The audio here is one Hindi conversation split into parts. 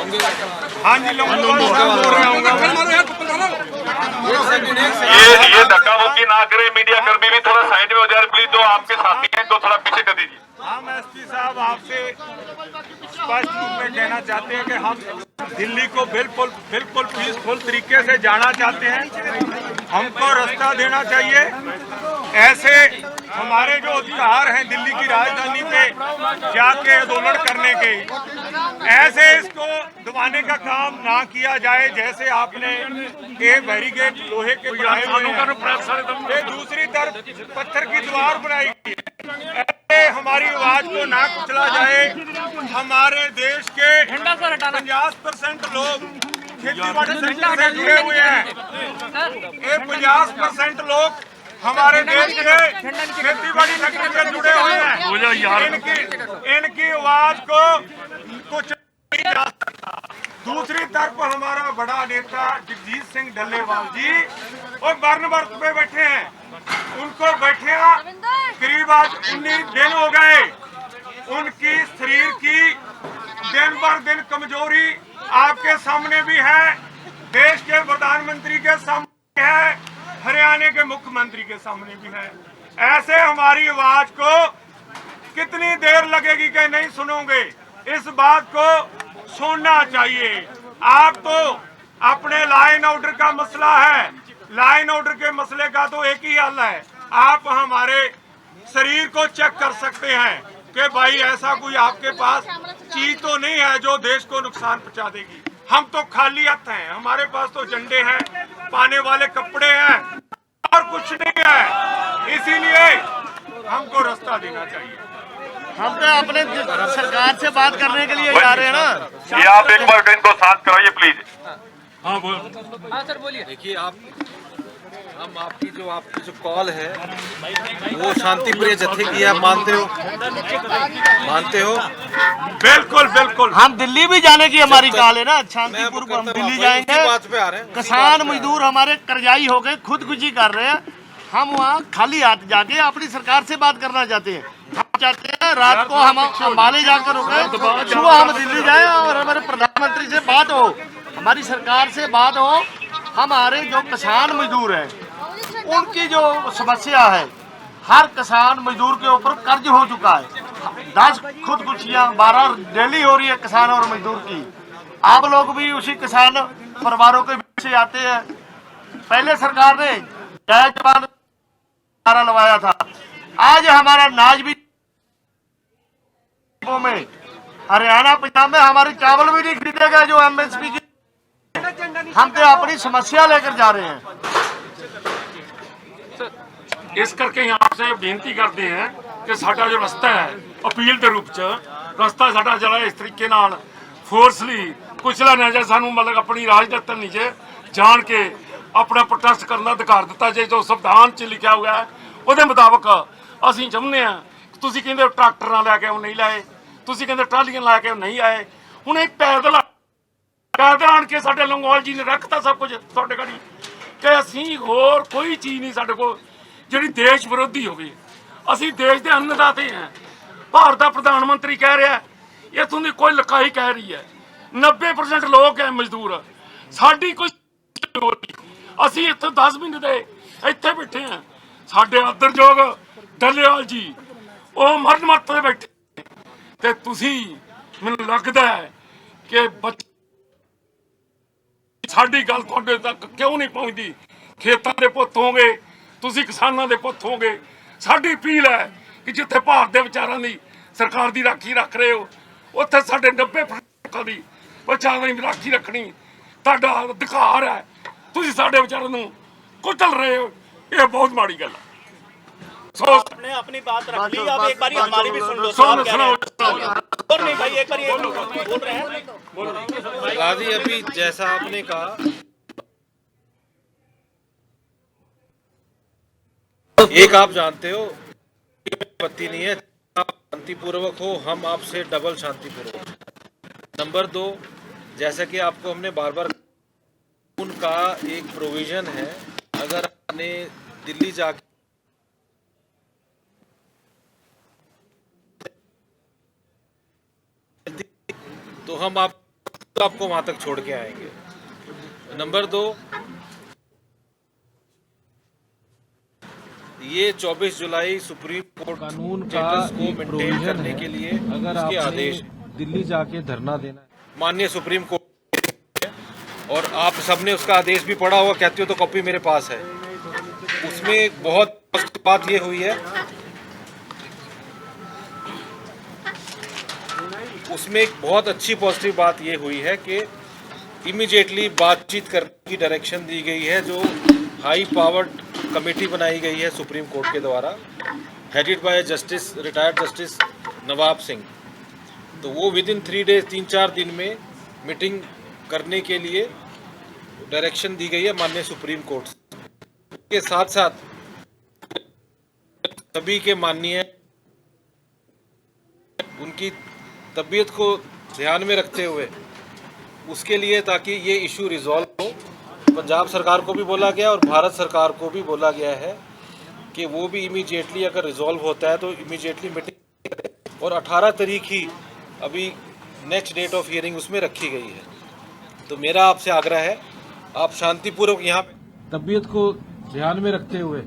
हाँ जी, ये धक्का मुक्की ना करे, मीडिया कर्मी भी थोड़ा साइड में हो जाए प्लीज। जो आपके साथी हैं तो थोड़ा पीछे कर दीजिए। हम एसपी साहब आपसे स्पष्ट रूप में कहना चाहते हैं कि हम दिल्ली को बिल्कुल पीसफुल तरीके से जाना चाहते हैं। हमको रास्ता देना चाहिए। ऐसे हमारे जो अधिकार हैं दिल्ली की राजधानी पे जाके आंदोलन करने के, ऐसे इसको दबाने का काम ना किया जाए। जैसे आपने एक बैरिकेड लोहे के बनाए हुए हैं, दूसरी तरफ पत्थर की दीवार बनाई गई है, ऐसे हमारी आवाज को ना कुचला जाए। हमारे देश के 50% लोग खेती बाड़ी सेक्टर से जुड़े हुए हैं। ये 50% लोग हमारे देश के खेती बाड़ी सेक्टर से जुड़े हुए हैं। इनकी आवाज को कुछ नहीं जा सकता। दूसरी तरफ हमारा बड़ा नेता जगजीत सिंह डल्लेवाल जी वो बर्नवर्थ पे बैठे हैं। उनको बैठे करीब आज 19 दिन हो गए। उनकी शरीर की दिन बर दिन कमजोरी आपके सामने भी है, देश के प्रधानमंत्री के सामने है, हरियाणा के मुख्यमंत्री के सामने भी है। ऐसे हमारी आवाज को कितनी देर लगेगी कि नहीं सुनोगे? इस बात को सुनना चाहिए। आप तो अपने लाइन ऑर्डर का मसला है, लाइन ऑर्डर के मसले का तो एक ही हल है। आप हमारे शरीर को चेक कर सकते हैं कि भाई ऐसा कोई आपके पास चीज तो नहीं है जो देश को नुकसान पहुंचा देगी। हम तो खाली हाथ हैं, हमारे पास तो झंडे हैं, पाने वाले कपड़े हैं और कुछ नहीं है। इसीलिए हमको रास्ता देना चाहिए। हम तो अपने सरकार से बात करने के लिए जा रहे हैं ना। ये आप एक बार इनको शांत कराइए प्लीज। हाँ बोल। हाँ सर बोलिए। देखिए हम आपकी जो कॉल है वो शांतिप्रिय जत्थे की आप मानते हो? बिल्कुल। हम दिल्ली भी जाने की हमारी कॉल है ना, शांतिपूर्वक हम दिल्ली जाएंगे। बात पे आ रहे हैं। किसान मजदूर हमारे कर्जाई हो गए, खुदकुशी कर रहे हैं। हम वहाँ खाली हाथ जाके अपनी सरकार से बात करना चाहते हैं। हम चाहते हैं रात को हम अंबाले जाकर रुके, सुबह हम दिल्ली जाए और हमारे प्रधानमंत्री से बात हो, हमारी सरकार से बात हो। हमारे जो किसान मजदूर हैं उनकी जो समस्या है, हर किसान मजदूर के ऊपर कर्ज हो चुका है। 10 खुदकुशियां 12 डेली हो रही है किसान और मजदूर की। आप लोग भी उसी किसान परिवारों के बीच से आते हैं। पहले सरकार ने जय जवान नारा लगाया था, आज हमारा नाज भी में हरियाणा पंजाब में हमारे चावल भी नहीं खरीदेगा जो MSP की। हम तो अपनी समस्या लेकर जा रहे हैं। इस करके यहाँ से बेनती करते हैं कि साडा जो रास्ता है अपील के रूप च रास्ता साडा चला इस तरीके नाल फोर्सली कुचला ना जाए। सानू मतलब अपनी राजनीति नीचे जान के अपना प्रोटेस्ट करना अधिकार दिता जाए जो संविधान च लिखा हुआ है। ਉਹਦੇ ਮੁਤਾਬਕ ਅਸੀਂ ਚਾਹੁੰਦੇ ਆ। ਤੁਸੀਂ ਕਹਿੰਦੇ ਟਰੈਕਟਰ ਨਾਲ ਲੈ ਕੇ ਉਹ ਨਹੀਂ ਲਾਏ, ਤੁਸੀਂ ਕਹਿੰਦੇ ਟਰਾਲੀਆਂ ਲਾ ਕੇ ਉਹ ਨਹੀਂ ਆਏ। ਹੁਣ ਇਹ ਪੈਦਲ ਆਣ ਕੇ ਸਾਡੇ ਲੰਗੋਵਾਲ ਜੀ ਨੇ ਰੱਖਤਾ ਸਭ ਕੁਝ ਤੁਹਾਡੇ ਘੜੀ ਕਿ ਅਸੀਂ ਹੋਰ ਕੋਈ ਚੀਜ਼ ਨਹੀਂ ਸਾਡੇ ਕੋਲ ਜਿਹੜੀ ਦੇਸ਼ ਵਿਰੋਧੀ ਹੋਵੇ। ਅਸੀਂ ਦੇਸ਼ ਦੇ ਅੰਨਦਾਤੇ ਹਾਂ। ਭਾਰਤ ਦਾ ਪ੍ਰਧਾਨ ਮੰਤਰੀ ਕਹਿ ਰਿਹਾ, ਇਥੋਂ ਦੀ ਕੋਈ ਲਕਾਈ ਕਹਿ ਰਹੀ ਹੈ 90% ਲੋਕ ਹੈ ਮਜ਼ਦੂਰ। ਸਾਡੀ ਕੋਈ ਅਸੀਂ ਇੱਥੇ 10 ਮਹੀਨੇ ਦੇ ਇੱਥੇ ਬੈਠੇ ਹਾਂ। ਸਾਡੇ ਆਦਰਯੋਗ ਡੱਲੇਵਾਲ ਜੀ ਉਹ ਮਰਨ ਮੱਤ ਤੇ ਬੈਠੇ ਤੇ ਤੁਸੀਂ ਮੈਨੂੰ ਲੱਗਦਾ ਹੈ ਕਿ ਸਾਡੀ ਗੱਲ ਤੁਹਾਡੇ ਤੱਕ ਕਿਉਂ ਨਹੀਂ ਪਹੁੰਚਦੀ। ਖੇਤਾਂ ਦੇ ਪੁੱਤ ਹੋਗੇ ਤੁਸੀਂ, ਕਿਸਾਨਾਂ ਦੇ ਪੁੱਤ ਹੋਗੇ। ਸਾਡੀ ਅਪੀਲ ਹੈ ਕਿ ਜਿੱਥੇ ਭਾਰਤ ਦੇ ਵਿਚਾਰਾਂ ਦੀ ਸਰਕਾਰ ਦੀ ਰਾਖੀ ਰੱਖ ਰਹੇ ਹੋ ਉੱਥੇ ਸਾਡੇ 90% ਲੋਕਾਂ ਦੀ ਵਿਚਾਰਾਂ ਦੀ ਰਾਖੀ ਰੱਖਣੀ ਤੁਹਾਡਾ ਅਧਿਕਾਰ ਹੈ। ਤੁਸੀਂ ਸਾਡੇ ਵਿਚਾਰਾਂ ਨੂੰ ਕੁਚਲ ਰਹੇ ਹੋ, ये बहुत माड़ी गल है। आपने अपनी बात रख ली, अब एक बार हमारी भी सुन लो। और नहीं भाई, एक बार ये बोल रहे हैं गाजी अभी जैसा आपने कहा, एक आप जानते हो आपत्ति नहीं है, आप शांतिपूर्वक हो, हम आपसे डबल शांतिपूर्वक। नंबर 2, जैसा कि आपको हमने बार बार उनका एक प्रोविजन है, अगर आपने दिल्ली जाके तो हम आप तो आपको वहां तक छोड़ के आएंगे। नंबर 2, ये 24 जुलाई सुप्रीम कोर्ट कानून का स्टेटस को एक मेंटेन प्रोविजन करने है, के लिए अगर उसके आपने आदेश दिल्ली जाके धरना देना है, माननीय सुप्रीम कोर्ट, और आप सबने उसका आदेश भी पढ़ा होगा, कहते हो तो कॉपी मेरे पास है। उसमें एक बहुत स्पष्ट बात ये हुई है, उसमें एक बहुत अच्छी पॉजिटिव बात ये हुई है कि इमीडिएटली बातचीत करने की डायरेक्शन दी गई है, जो हाई पावर्ड कमेटी बनाई गई है सुप्रीम कोर्ट के द्वारा, headed by justice retired justice Nawab Singh. तो वो विद इन 3 डेज 3-4 दिन में मीटिंग करने के लिए डायरेक्शन दी गई है माननीय सुप्रीम कोर्ट से। के साथ साथ सभी के माननीय उनकी तबीयत को ध्यान में रखते हुए उसके लिए, ताकि ये इशू रिजॉल्व हो, पंजाब सरकार को भी बोला गया और भारत सरकार को भी बोला गया है कि वो भी इमीडिएटली अगर रिजॉल्व होता है तो इमीडिएटली मीटिंग करें। और 18 तारीख ही अभी नेक्स्ट डेट ऑफ हियरिंग उसमें रखी गई है। तो मेरा आपसे आग्रह है, आप शांतिपूर्वक यहाँ तबीयत को ध्यान में रखते हुए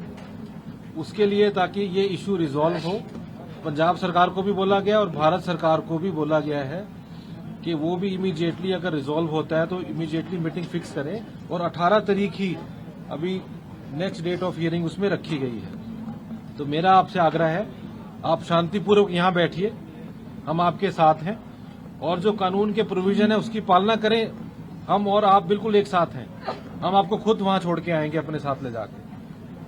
उसके लिए, ताकि ये इशू रिजॉल्व हो, पंजाब सरकार को भी बोला गया और भारत सरकार को भी बोला गया है कि वो भी इमीडिएटली अगर रिजॉल्व होता है तो इमीडिएटली मीटिंग फिक्स करें। और 18 तारीख ही अभी नेक्स्ट डेट ऑफ हियरिंग उसमें रखी गई है। तो मेरा आपसे आग्रह है, आप शांतिपूर्वक यहाँ बैठिए, हम आपके साथ हैं, और जो कानून के प्रोविजन है उसकी पालना करें। हम और आप बिल्कुल एक साथ हैं, हम आपको खुद वहाँ छोड़ के आएंगे अपने साथ ले जाके।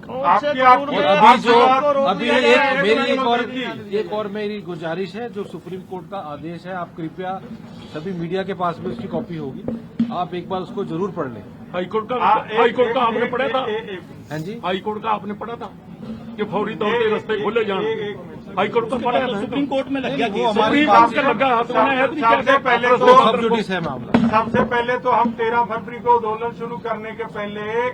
और अभी एक और मेरी गुजारिश है, जो सुप्रीम कोर्ट का आदेश है, आप कृपया, सभी मीडिया के पास भी उसकी कॉपी होगी, आप एक बार उसको जरूर पढ़ लें। हाईकोर्ट का आपने पढ़ा था? हाँ जी, हाईकोर्ट का आपने पढ़ा था कि फौरी तौर पे रास्ते खोले जाने? हाईकोर्ट का पढ़ा है, सुप्रीम कोर्ट में लग गया वो हमारी आपके लगा हाथों में है तो सबसे पहले वो तो सब जुडिस है मामला। सबसे पहले तो हम 13 फरवरी को आंदोलन शुरू करने के पहले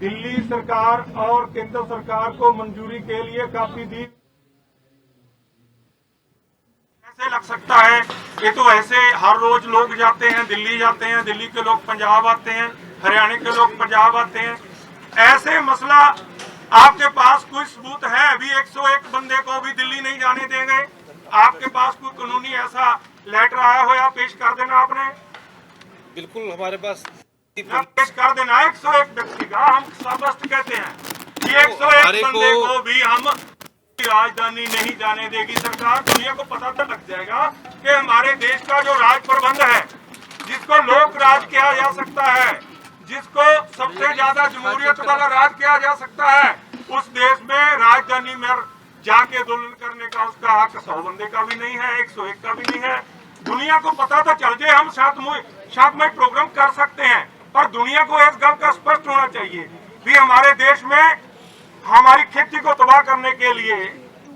दिल्ली सरकार और केंद्र सरकार को मंजूरी के लिए काफी दी। ऐसे लग सकता है ये तो ऐसे हर रोज लोग जाते हैं, दिल्ली जाते हैं, दिल्ली के लोग पंजाब आते हैं, हरियाणा के लोग पंजाब आते हैं। ऐसे मसला आपके पास कोई सबूत है? अभी 101 बंदे को भी दिल्ली नहीं जाने देंगे। आपके पास कोई कानूनी ऐसा लेटर आया हो या पेश कर देना आपने? बिल्कुल हमारे पास पेश कर देना 101 व्यक्ति का। हम स्पष्ट कहते हैं कि 101 बंदे को भी हम राजधानी नहीं जाने देगी सरकार। दुनिया को पता तो लग जाएगा कि हमारे देश का जो राज प्रबंध है, जिसको लोक राज किया जा सकता है, जिसको सबसे ज्यादा जमहूरियत वाला राज किया जा सकता है, उस देश में राजधानी में जाके आंदोलन करने का उसका हक 100 बंदे का भी नहीं है, 101 का भी नहीं है। दुनिया को पता तो चल जाए, हम शांतमय प्रोग्राम कर सकते हैं, पर दुनिया को इस गल का स्पष्ट होना चाहिए भी हमारे देश में हमारी खेती को तबाह करने के लिए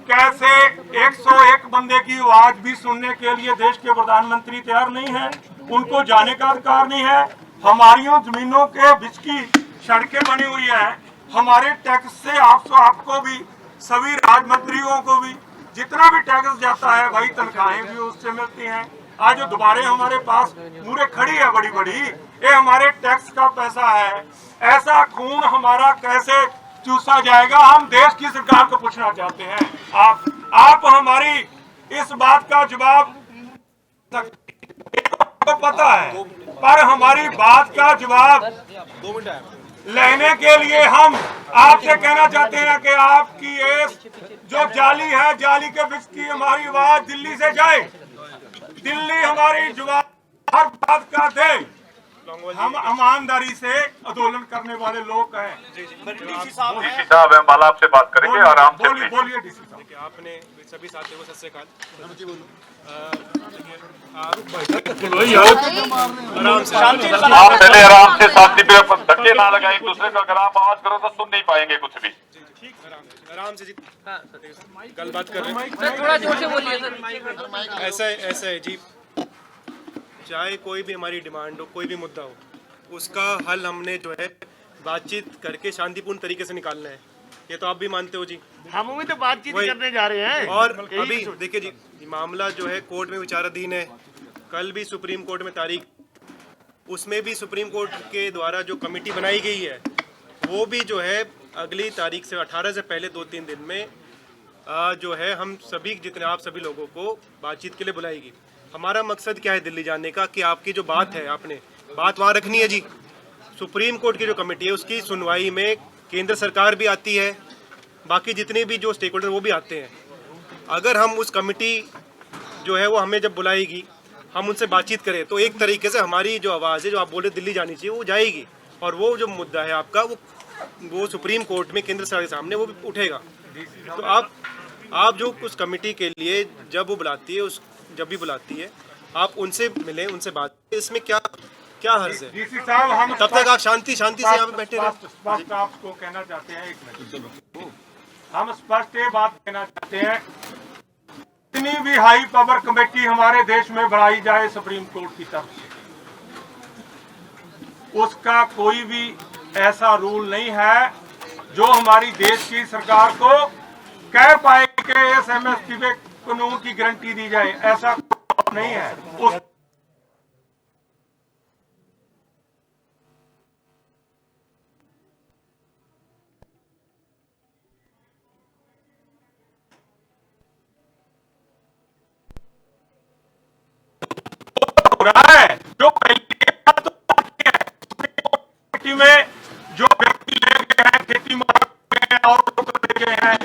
कैसे 101 बंदे की आवाज भी सुनने के लिए देश के प्रधानमंत्री तैयार नहीं है, उनको जाने का अधिकार नहीं है। हमारी जमीनों के बीच की सड़कें बनी हुई है, हमारे टैक्स से आपको भी, सभी राज मंत्रियों को भी जितना भी टैक्स जाता है भाई, तनख्वाहें भी उससे मिलती हैं। आज जो दोबारे हमारे पास पूरे खड़ी है बड़ी बड़ी, ये हमारे टैक्स का पैसा है। ऐसा खून हमारा कैसे चूसा जाएगा? हम देश की सरकार को पूछना चाहते हैं, आप हमारी इस बात का जवाब तो पता है, पर हमारी बात का जवाब लेने के लिए हम आपसे कहना चाहते हैं कि आपकी ये जो जाली है, जाली के बीच की हमारी आवाज दिल्ली से जाए, दिल्ली हमारी जवाब हर बात का दे। हम ईमानदारी से आंदोलन करने वाले लोग हैं। डीसी साहब हम बाला आपसे बात करेंगे आराम से। बोलिए डीसी साहब। आपने सभी साथियों को सत श्री अकाल। आप पहले आराम से शांति पे धक्के ना लगाए एक दूसरे का, अगर आप आवाज करो तो सुन नहीं पाएंगे कुछ भी। ठीक, आराम से जी, कल बात कर रहे हैं। थोड़ा जोर से बोलिए सर। ऐसा है जी, चाहे कोई भी हमारी डिमांड हो, कोई भी मुद्दा हो, उसका हल हमने जो है बातचीत करके शांतिपूर्ण तरीके से निकालना है। ये तो आप भी मानते हो जी। हम भी तो बातचीत करने जा रहे हैं। और अभी देखिए जी, मामला जो है कोर्ट में विचाराधीन है। कल भी सुप्रीम कोर्ट में तारीख उसमें भी सुप्रीम कोर्ट के द्वारा जो कमेटी बनाई गई है वो भी जो है अगली तारीख से 18 से पहले 2-3 दिन में जो है हम सभी जितने आप सभी लोगों को बातचीत के लिए बुलाएगी। हमारा मकसद क्या है दिल्ली जाने का कि आपकी जो बात है आपने बात वहाँ रखनी है जी। सुप्रीम कोर्ट की जो कमेटी है उसकी सुनवाई में केंद्र सरकार भी आती है, बाकी जितने भी जो स्टेक होल्डर वो भी आते हैं। अगर हम उस कमेटी जो है वो हमें जब बुलाएगी हम उनसे बातचीत करें तो एक तरीके से हमारी जो आवाज़ है जो आप बोले दिल्ली जानी चाहिए वो जाएगी, और वो जो मुद्दा है आपका वो सुप्रीम कोर्ट में केंद्र सरकार के सामने वो भी उठेगा। तो आप जो उस कमेटी के लिए जब वो बुलाती है जब भी बुलाती है आप उनसे मिलें, उनसे बात करें। इसमें क्या हर्ज है? डीसी साहब हम तब तक आप शांति से यहाँ पे बैठे रहे। स्पष्ट आपको कहना चाहते हैं, एक मिनट, हम स्पष्ट ये बात कहना चाहते हैं, जितनी भी हाई पावर कमेटी हमारे देश में बनाई जाए सुप्रीम कोर्ट की तरफ से, उसका कोई भी ऐसा रूल नहीं है जो हमारी देश की सरकार को कह पाए कि इस एमएसपी पे कानून की गारंटी दी जाए, ऐसा नहीं है। उस रहा है जो खेती में जो व्यक्ति ले गए हैं, खेती में और ले गए हैं,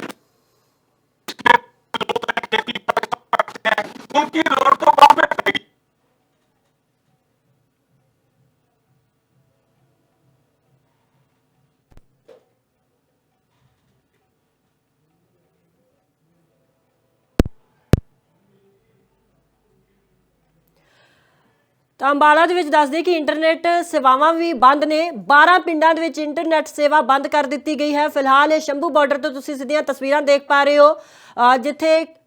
खेती करते हैं, उनकी जरूरतों को हमें ਤਾਂ ਅੰਬਾਲਾ ਦੇ ਵਿੱਚ ਦੱਸਦੇ ਕਿ ਇੰਟਰਨੈਟ ਸੇਵਾਵਾਂ ਵੀ ਬੰਦ ਨੇ। 12 ਪਿੰਡਾਂ ਦੇ ਵਿੱਚ ਇੰਟਰਨੈਟ ਸੇਵਾ ਬੰਦ ਕਰ ਦਿੱਤੀ ਗਈ ਹੈ। ਫਿਲਹਾਲ ਇਹ ਸ਼ੰਭੂ ਬਾਰਡਰ ਤੋਂ ਤੁਸੀਂ ਸਿੱਧੀਆਂ ਤਸਵੀਰਾਂ ਦੇਖ ਪਾ ਰਹੇ ਹੋ ਜਿੱਥੇ